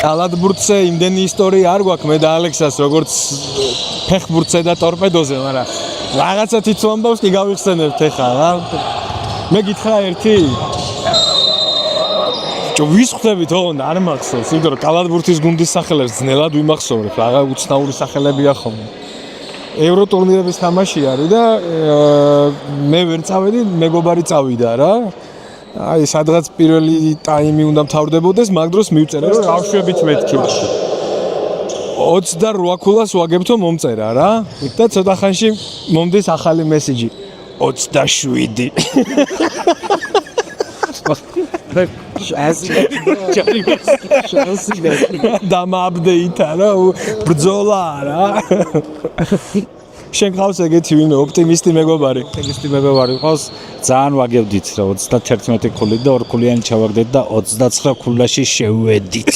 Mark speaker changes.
Speaker 1: კალათბურთზე იმდენი ისტორია არ გვაქვს მე და ალექსას როგორც ფეხბურთზე და ტორპედოზე, მაგრამ რაღაცა თვითონ ამბავს კი გავიხსენებთ ეხლა რა. მე გითხრა ერთი ვის ხვდებით ოღონდ არ მახსოვს, იმიტომ რომ კალათბურთის გუნდის სახელებს ძნელად ვიმახსოვრებ, რაღა უცნაური სახელებია ხოლმე. ევროტურნირების თამაში არის და მე ვერ წავედი, მეგობარი წავიდა რა. აი, სადღაც პირველი ტაიმი უნდა მთავრდებოდეს, მაგ დროს მივწერე რომ ავშვებით მეთქი. 28 ქულას ვაგებთო მომწერა რა. და ცოტა ხანში მომდის ახალი მესიჯი. 27. დამაბდეიტა რა, ბრძოლა რა. შენ ყავს ეგეთი ვინმე ოპტიმისტი მეგობარი?
Speaker 2: ოპტიმისტი მეგობარი ყავს, ძალიან ვაგებდით რა, 31 ქულით და 2 ქულიანი ჩავაგდეთ და 29 ქულაში შევედით.